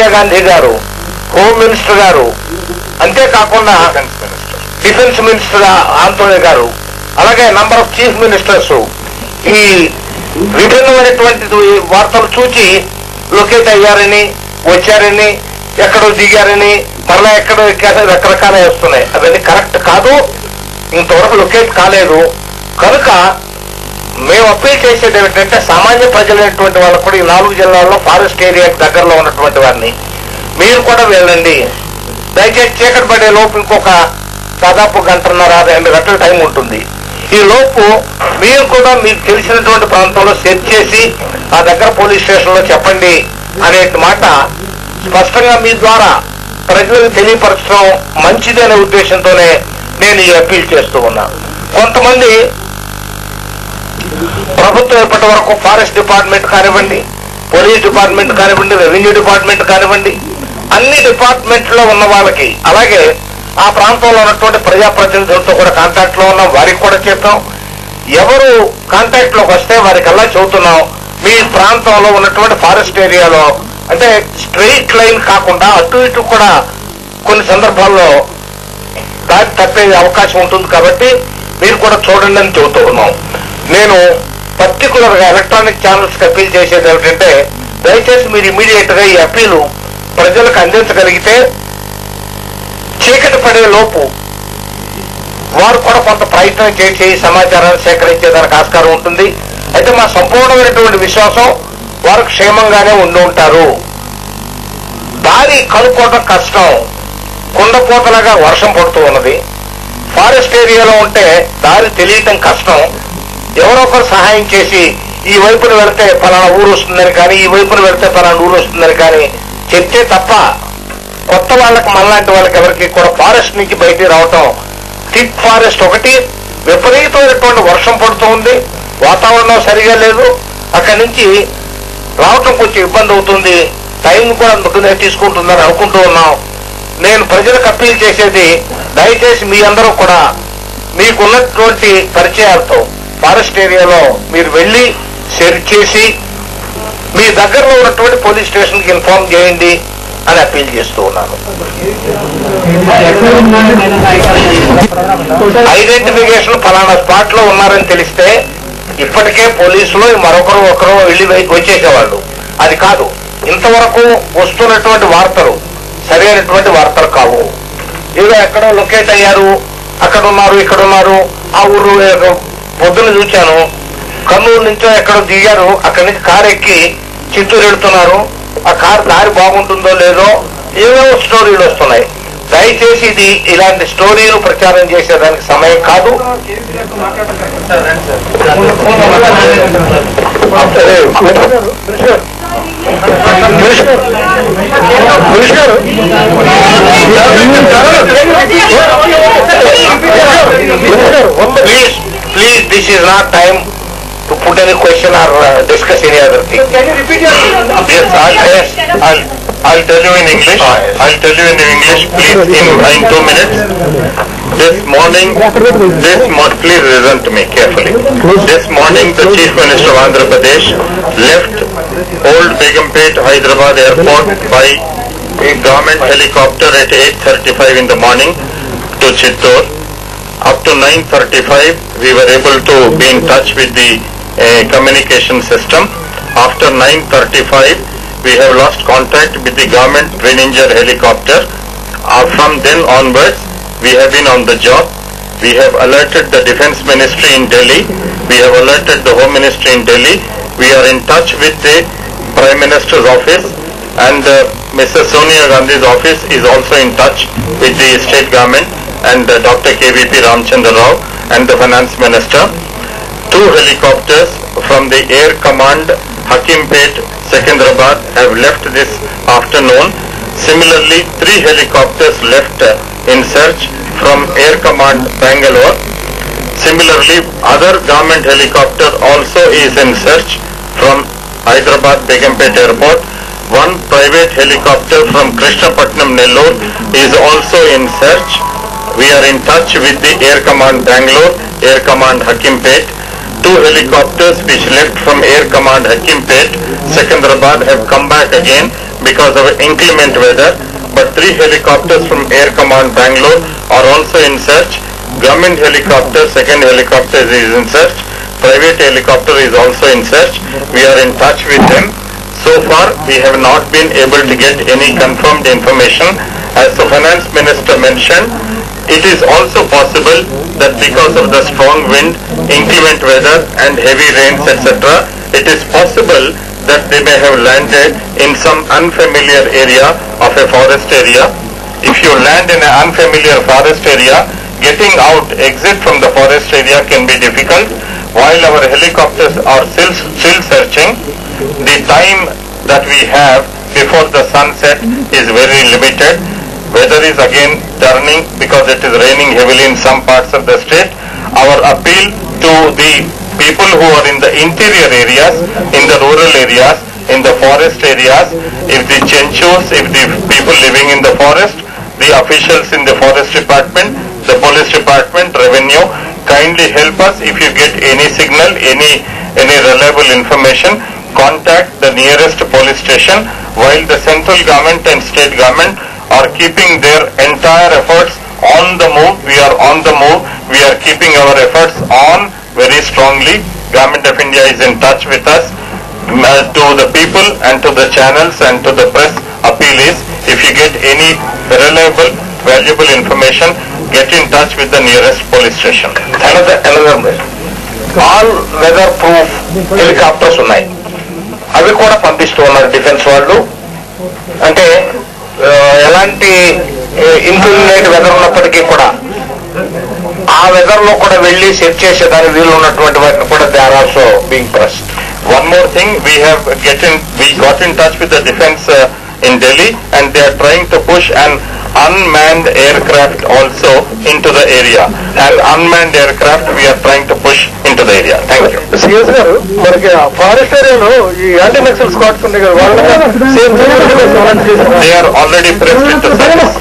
గాంధీ గారు, home minister గారు, అంతేకాకుండా డిఫెన్స్ మినిస్టర్ ఆంటోనీ గారు, అలాగే నంబర్ ఆఫ్ చీఫ్ మినిస్టర్స్ ఈ విభిన్నమైనటువంటి వార్తలు చూచి లొకేట్ అయ్యారని, వచ్చారని, ఎక్కడో దిగారని, మరలా ఎక్కడో ఎక్కారని రకరకాల వస్తున్నాయి. అవన్నీ కరెక్ట్ కాదు, ఇంతవరకు లొకేట్ కాలేదు. కనుక మేము అప్పీల్ చేసేది ఏమిటంటే సామాన్య ప్రజలైనటువంటి వాళ్ళకు కూడా ఈ 4 జిల్లాల్లో ఫారెస్ట్ ఏరియాకి దగ్గరలో ఉన్నటువంటి వారిని మీరు కూడా వెళ్ళండి. దయచేసి చీకటి పడే లోపు ఇంకొక దాదాపు 1.5-2 గంటల టైం ఉంటుంది. ఈ లోపు మీరు కూడా మీకు తెలిసినటువంటి ప్రాంతంలో సెర్చ్ చేసి ఆ దగ్గర పోలీస్ స్టేషన్ లో చెప్పండి అనే మాట స్పష్టంగా మీ ద్వారా ప్రజలకు తెలియపరచడం మంచిది అనే ఉద్దేశంతోనే నేను ఈ అప్పీల్ చేస్తూ ఉన్నాను. కొంతమంది ప్రభుత్వం ఇప్పటి వరకు ఫారెస్ట్ డిపార్ట్మెంట్ కానివ్వండి, పోలీస్ డిపార్ట్మెంట్ కానివ్వండి, రెవెన్యూ డిపార్ట్మెంట్ కానివ్వండి, అన్ని డిపార్ట్మెంట్ లో ఉన్న వాళ్ళకి, అలాగే ఆ ప్రాంతంలో ఉన్నటువంటి ప్రజాప్రతినిధులతో కూడా కాంటాక్ట్ లో ఉన్నాం. వారికి కూడా చెప్పాం. ఎవరు కాంటాక్ట్ లోకి వస్తే వారికల్లా చెబుతున్నాం, మీ ప్రాంతంలో ఉన్నటువంటి ఫారెస్ట్ ఏరియాలో అంటే స్ట్రెయిట్ లైన్ కాకుండా అటు ఇటు కూడా కొన్ని సందర్భాల్లో దారి తప్పే అవకాశం ఉంటుంది. కాబట్టి మీరు కూడా చూడండి అని చెబుతూ ఉన్నాం. నేను పర్టికులర్ గా ఎలక్ట్రానిక్ ఛానల్స్ కి అప్పీల్ చేసేది ఏమిటంటే దయచేసి మీరు ఇమీడియట్ గా ఈ అప్పీలు ప్రజలకు అందించగలిగితే చీకటి పడే లోపు వారు కూడా కొంత ప్రయత్నం చేసి సమాచారాన్ని సేకరించేదానికి ఆస్కారం ఉంటుంది. అయితే మా సంపూర్ణమైనటువంటి విశ్వాసం వారు క్షేమంగానే ఉండి ఉంటారు. దారి కనుక్కోవడం కష్టం, కుండపోతలాగా వర్షం పడుతూ ఉన్నది. ఫారెస్ట్ ఏరియాలో ఉంటే దారి తెలియటం కష్టం. ఎవరో ఒకరు సహాయం చేసి ఈ వైపున వెళితే పలానా ఊరు వస్తుందని కానీ, ఈ వైపున వెళితే పలానా ఊరు వస్తుందని కానీ చెప్తే తప్ప కొత్త వాళ్ళకి, మనలాంటి వాళ్ళకి ఎవరికి కూడా ఫారెస్ట్ నుంచి బయటికి రావటం, థిక్ ఫారెస్ట్ ఒకటి, విపరీతమైనటువంటి వర్షం పడుతూ ఉంది, వాతావరణం సరిగా లేదు, అక్కడి నుంచి రావటం కొంచెం ఇబ్బంది అవుతుంది, టైం కూడా అందుకునే తీసుకుంటుందని అనుకుంటూ ఉన్నాం. నేను ప్రజలకు అప్పీల్ చేసేది దయచేసి మీ అందరూ కూడా మీకున్నటువంటి పరిచయాలతో ఫారెస్ట్ ఏరియాలో మీరు వెళ్ళి సెర్చ్ చేసి మీ దగ్గరలో ఉన్నటువంటి పోలీస్ స్టేషన్ కి ఇన్ఫార్మ్ చేయండి అని అప్పీల్ చేస్తూ ఉన్నాను. ఐడెంటిఫికేషన్ ఫలానా స్పాట్ లో ఉన్నారని తెలిస్తే ఇప్పటికే పోలీసులు ఒకరు వెళ్ళి వచ్చేసేవాళ్ళు. అది కాదు, ఇంతవరకు వస్తున్నటువంటి వార్తలు సరైనటువంటి వార్తలు కావు. ఏదో ఎక్కడో లొకేట్ అయ్యారు, అక్కడ ఉన్నారు, ఇక్కడ ఉన్నారు, ఆ ఊరు పొద్దున చూశాను, కర్నూలు నుంచో ఎక్కడో దిగారు, అక్కడి నుంచి కారు ఎక్కి చిత్తూరు వెళ్తున్నారు, ఆ కారు దారి బాగుంటుందో లేదో ఏవో స్టోరీలు వస్తున్నాయి. దయచేసి ఇది ఇలాంటి స్టోరీలు ప్రచారం చేసేదానికి సమయం కాదు. Please, this is not time to put any question or discuss any other thing. Can you repeat your Yes, I'll tell you in English. I'll tell you in English, please, in 2 minutes. This morning, please listen to me carefully. This morning, the Chief Minister of Andhra Pradesh left Old Begumpet, Hyderabad airport by a government helicopter at 8:35 in the morning to Chittoor. Up to 9:35, we were able to be in touch with the communication system. After 9:35, we have lost contact with the government twin engine helicopter. From then onwards, we have been on the job. We have alerted the Defence Ministry in Delhi. We have alerted the Home Ministry in Delhi. We are in touch with the Prime Minister's office, and Mrs. Sonia Gandhi's office is also in touch with the state government and Dr. KVP Ramchandra Rao and the Finance Minister. 2 helicopters from the Air Command Hakimpet, Secunderabad have left this afternoon. Similarly, 3 helicopters left in search from Air Command Bangalore. Similarly, other government helicopter also is in search from Hyderabad Begumpet Airport. 1 private helicopter from Krishnapatnam, Nellore is also in search. We are in touch with the Air Command Bangalore, Air Command Hakimpet. 2 helicopters which left from Air Command Hakimpet, Secunderabad, have come back again because of inclement weather. But 3 helicopters from Air Command Bangalore are also in search. Government helicopter, second helicopter is in search. Private helicopter is also in search. We are in touch with them. So far, we have not been able to get any confirmed information. As the Finance Minister mentioned, it is also possible that because of the strong wind, inclement weather and heavy rains, etc., it is possible that they may have landed in some unfamiliar area of a forest area. If you land in an unfamiliar forest area, getting out, exit from the forest area can be difficult. While our helicopters are still searching, the time that we have before the sunset is very limited. Weather is again turning because it is raining heavily in some parts of the state. Our appeal to the people who are in the interior areas, in the rural areas, in the forest areas, if the chenchus, if the people living in the forest, the officials in the forest department, the police department, revenue, kindly help us. If you get any signal, any reliable information, contact the nearest police station. While the central government and state government are keeping their entire efforts on the move, we are on the move. We are keeping our efforts on very strongly. Government of India is in touch with us. To the people and to the channels and to the press, appeal is, if you get any reliable, valuable information, get in touch with the nearest police station. Another all weather proof helicopters ఉన్నాయి. అవి కూడా పంపిస్తూ ఉన్నారు defence వాళ్ళు. అంటే ఎలాంటి ఇన్ఫ్లుయెంట్ weather ఉన్నప్పటికీ కూడా ఆ వెదర్ లో కూడా వెళ్ళి సెట్ చేసేదానికి వీలు ఉన్నటువంటి వాటిని కూడా they are also being pressed. One more thing, we got in touch with the defense in Delhi, and they are trying to push an unmanned aircraft also into the area. And unmanned aircraft we are trying to push into the area. Thank you. CS garu మనకి forest ఏరియాలో ఈ anti Naxal squads ఉన్నాయి కదా, వాళ్ళ same they are already pressed into service.